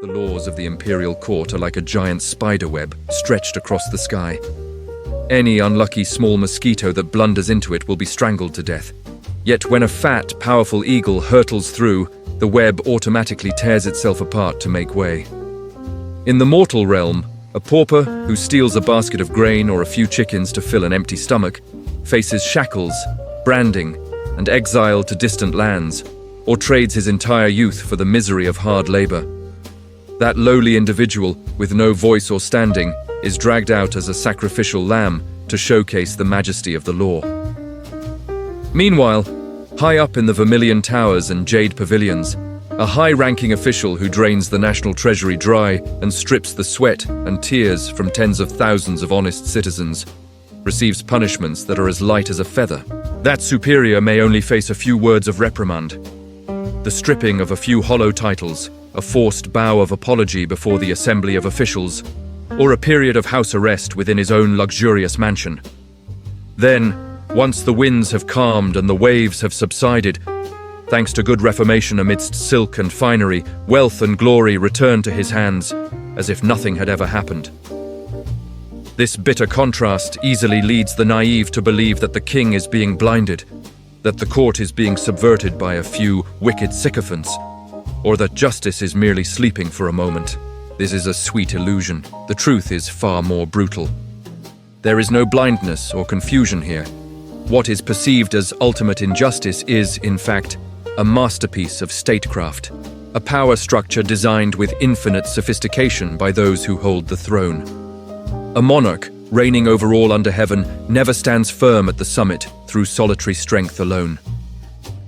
The laws of the Imperial court are like a giant spider web stretched across the sky. Any unlucky small mosquito that blunders into it will be strangled to death. Yet when a fat, powerful eagle hurtles through, the web automatically tears itself apart to make way. In the mortal realm, a pauper who steals a basket of grain or a few chickens to fill an empty stomach faces shackles, branding, and exile to distant lands, or trades his entire youth for the misery of hard labor. That lowly individual, with no voice or standing, is dragged out as a sacrificial lamb to showcase the majesty of the law. Meanwhile, high up in the Vermilion Towers and Jade Pavilions, a high-ranking official who drains the national treasury dry and strips the sweat and tears from tens of thousands of honest citizens receives punishments that are as light as a feather. That superior may only face a few words of reprimand, the stripping of a few hollow titles, a forced bow of apology before the assembly of officials, or a period of house arrest within his own luxurious mansion. Then, once the winds have calmed and the waves have subsided, thanks to good reformation amidst silk and finery, wealth and glory return to his hands, as if nothing had ever happened. This bitter contrast easily leads the naive to believe that the king is being blinded, that the court is being subverted by a few wicked sycophants, or that justice is merely sleeping for a moment. This is a sweet illusion. The truth is far more brutal. There is no blindness or confusion here. What is perceived as ultimate injustice is, in fact, a masterpiece of statecraft, a power structure designed with infinite sophistication by those who hold the throne. A monarch, reigning over all under heaven, never stands firm at the summit through solitary strength alone.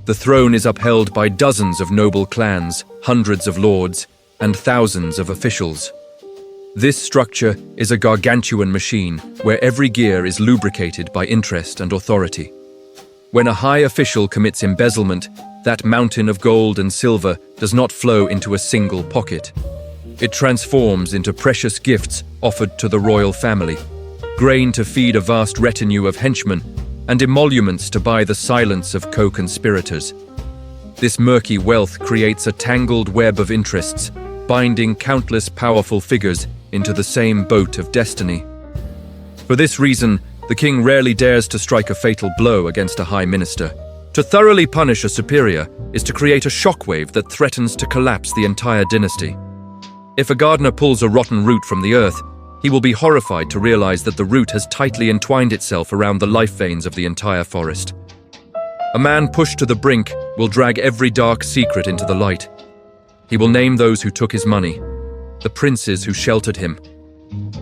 The throne is upheld by dozens of noble clans, hundreds of lords, and thousands of officials. This structure is a gargantuan machine where every gear is lubricated by interest and authority. When a high official commits embezzlement, that mountain of gold and silver does not flow into a single pocket. It transforms into precious gifts offered to the royal family, grain to feed a vast retinue of henchmen, and emoluments to buy the silence of co-conspirators. This murky wealth creates a tangled web of interests, binding countless powerful figures into the same boat of destiny. For this reason, the king rarely dares to strike a fatal blow against a high minister. To thoroughly punish a superior is to create a shockwave that threatens to collapse the entire dynasty. If a gardener pulls a rotten root from the earth, he will be horrified to realize that the root has tightly entwined itself around the life veins of the entire forest. A man pushed to the brink will drag every dark secret into the light. He will name those who took his money, the princes who sheltered him,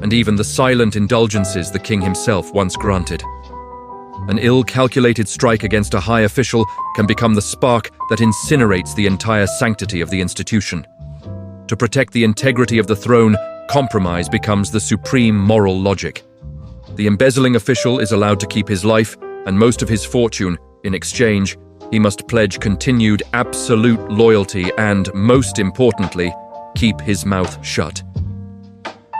and even the silent indulgences the king himself once granted. An ill-calculated strike against a high official can become the spark that incinerates the entire sanctity of the institution. To protect the integrity of the throne, compromise becomes the supreme moral logic. The embezzling official is allowed to keep his life and most of his fortune. In exchange, he must pledge continued absolute loyalty and, most importantly, keep his mouth shut.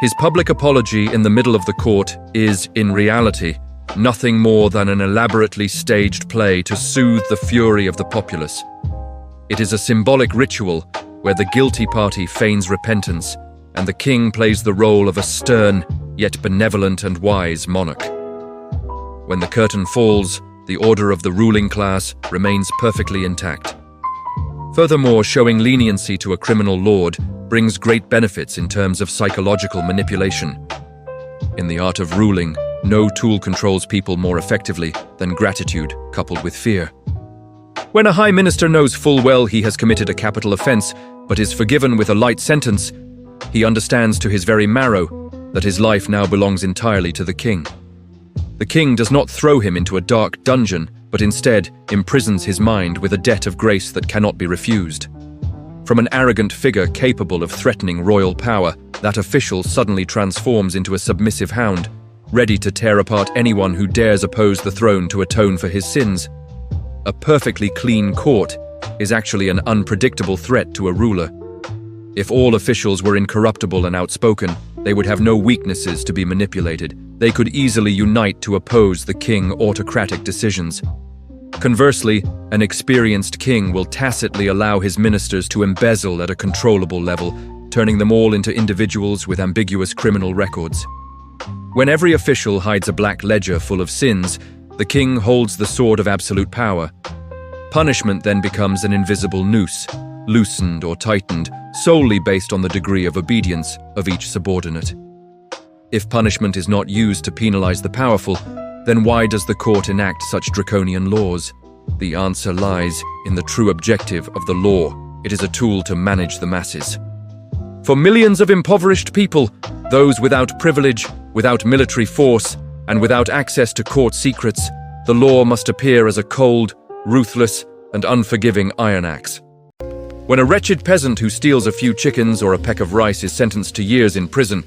His public apology in the middle of the court is, in reality, nothing more than an elaborately staged play to soothe the fury of the populace. It is a symbolic ritual where the guilty party feigns repentance and the king plays the role of a stern, yet benevolent and wise monarch. When the curtain falls, the order of the ruling class remains perfectly intact. Furthermore, showing leniency to a criminal lord brings great benefits in terms of psychological manipulation. In the art of ruling, no tool controls people more effectively than gratitude coupled with fear. When a high minister knows full well he has committed a capital offense, but is forgiven with a light sentence, he understands to his very marrow that his life now belongs entirely to the king. The king does not throw him into a dark dungeon, but instead imprisons his mind with a debt of grace that cannot be refused. From an arrogant figure capable of threatening royal power, that official suddenly transforms into a submissive hound, ready to tear apart anyone who dares oppose the throne to atone for his sins. A perfectly clean court is actually an unpredictable threat to a ruler. If all officials were incorruptible and outspoken, they would have no weaknesses to be manipulated. They could easily unite to oppose the king's autocratic decisions. Conversely, an experienced king will tacitly allow his ministers to embezzle at a controllable level, turning them all into individuals with ambiguous criminal records. When every official hides a black ledger full of sins, the king holds the sword of absolute power. Punishment then becomes an invisible noose, loosened or tightened, solely based on the degree of obedience of each subordinate. If punishment is not used to penalize the powerful, then why does the court enact such draconian laws? The answer lies in the true objective of the law. It is a tool to manage the masses. For millions of impoverished people, those without privilege, without military force, and without access to court secrets, the law must appear as a cold, ruthless, and unforgiving iron axe. When a wretched peasant who steals a few chickens or a peck of rice is sentenced to years in prison,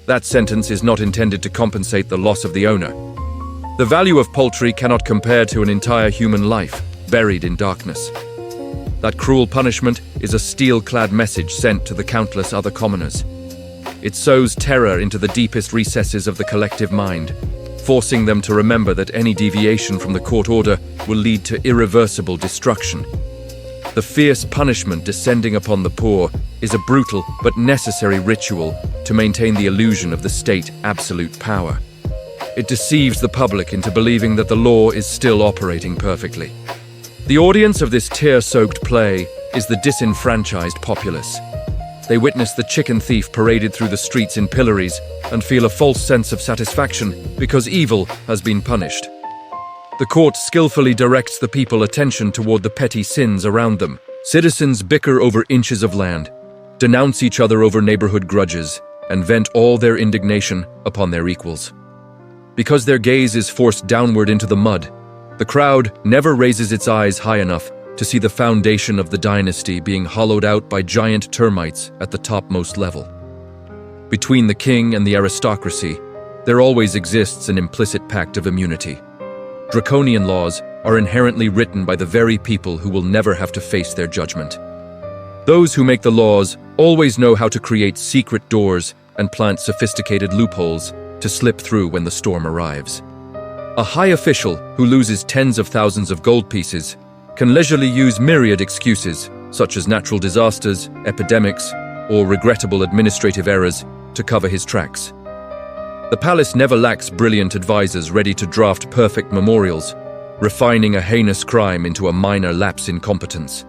that sentence is not intended to compensate the loss of the owner. The value of poultry cannot compare to an entire human life, buried in darkness. That cruel punishment is a steel-clad message sent to the countless other commoners. It sows terror into the deepest recesses of the collective mind, forcing them to remember that any deviation from the court order will lead to irreversible destruction. The fierce punishment descending upon the poor is a brutal but necessary ritual to maintain the illusion of the state absolute power. It deceives the public into believing that the law is still operating perfectly. The audience of this tear-soaked play is the disenfranchised populace. They witness the chicken thief paraded through the streets in pillories and feel a false sense of satisfaction because evil has been punished. The court skillfully directs the people attention toward the petty sins around them. Citizens bicker over inches of land, denounce each other over neighborhood grudges, and vent all their indignation upon their equals. Because their gaze is forced downward into the mud, the crowd never raises its eyes high enough to see the foundation of the dynasty being hollowed out by giant termites at the topmost level. Between the king and the aristocracy, there always exists an implicit pact of immunity. Draconian laws are inherently written by the very people who will never have to face their judgment. Those who make the laws always know how to create secret doors and plant sophisticated loopholes to slip through when the storm arrives. A high official who loses tens of thousands of gold pieces can leisurely use myriad excuses, such as natural disasters, epidemics, or regrettable administrative errors, to cover his tracks. The palace never lacks brilliant advisors ready to draft perfect memorials, refining a heinous crime into a minor lapse in competence.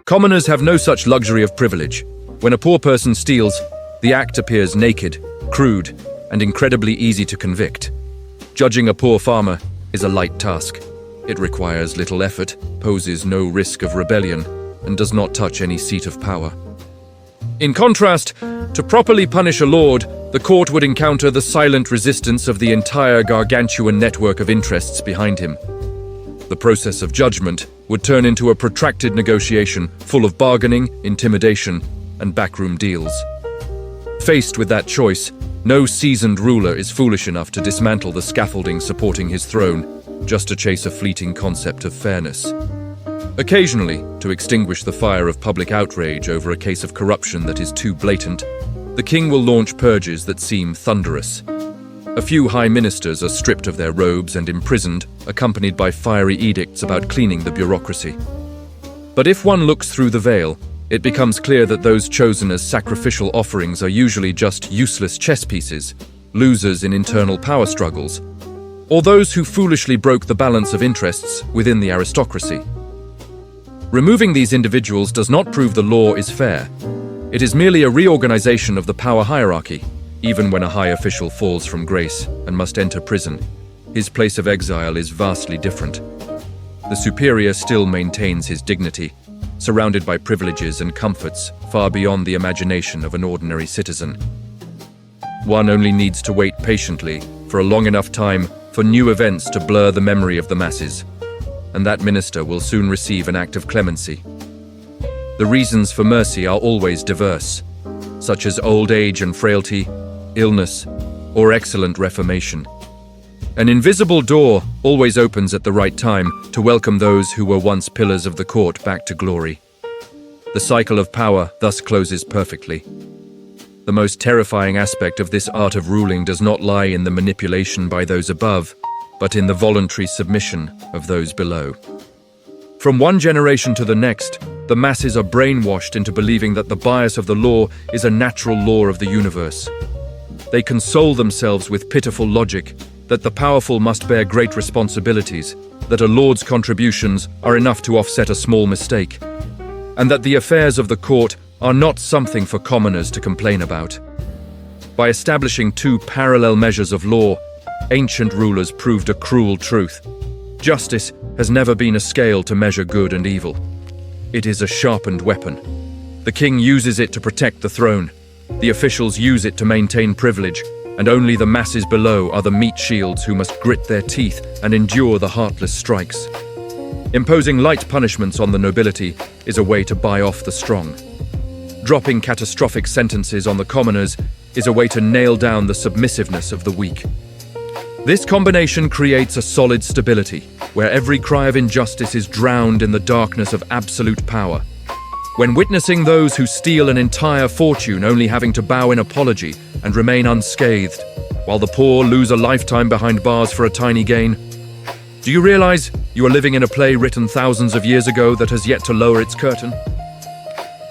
Commoners have no such luxury of privilege. When a poor person steals, the act appears naked, crude, and incredibly easy to convict. Judging a poor farmer is a light task. It requires little effort, poses no risk of rebellion, and does not touch any seat of power. In contrast, to properly punish a lord, the court would encounter the silent resistance of the entire gargantuan network of interests behind him. The process of judgment would turn into a protracted negotiation full of bargaining, intimidation, and backroom deals. Faced with that choice, no seasoned ruler is foolish enough to dismantle the scaffolding supporting his throne just to chase a fleeting concept of fairness. Occasionally, to extinguish the fire of public outrage over a case of corruption that is too blatant, the king will launch purges that seem thunderous. A few high ministers are stripped of their robes and imprisoned, accompanied by fiery edicts about cleaning the bureaucracy. But if one looks through the veil, it becomes clear that those chosen as sacrificial offerings are usually just useless chess pieces, losers in internal power struggles, or those who foolishly broke the balance of interests within the aristocracy. Removing these individuals does not prove the law is fair. It is merely a reorganization of the power hierarchy. Even when a high official falls from grace and must enter prison, his place of exile is vastly different. The superior still maintains his dignity, surrounded by privileges and comforts far beyond the imagination of an ordinary citizen. One only needs to wait patiently for a long enough time for new events to blur the memory of the masses, and that minister will soon receive an act of clemency. The reasons for mercy are always diverse, such as old age and frailty, illness, or excellent reformation. An invisible door always opens at the right time to welcome those who were once pillars of the court back to glory. The cycle of power thus closes perfectly. The most terrifying aspect of this art of ruling does not lie in the manipulation by those above, but in the voluntary submission of those below. From one generation to the next, The masses are brainwashed into believing that the bias of the law is a natural law of the universe. They console themselves with pitiful logic that the powerful must bear great responsibilities, that a lord's contributions are enough to offset a small mistake, and that the affairs of the court are not something for commoners to complain about. By establishing two parallel measures of law, ancient rulers proved a cruel truth. Justice has never been a scale to measure good and evil. It is a sharpened weapon. The king uses it to protect the throne. The officials use it to maintain privilege, and only the masses below are the meat shields who must grit their teeth and endure the heartless strikes. Imposing light punishments on the nobility is a way to buy off the strong. Dropping catastrophic sentences on the commoners is a way to nail down the submissiveness of the weak. This combination creates a solid stability, where every cry of injustice is drowned in the darkness of absolute power. When witnessing those who steal an entire fortune only having to bow in apology and remain unscathed, while the poor lose a lifetime behind bars for a tiny gain, do you realize you are living in a play written thousands of years ago that has yet to lower its curtain?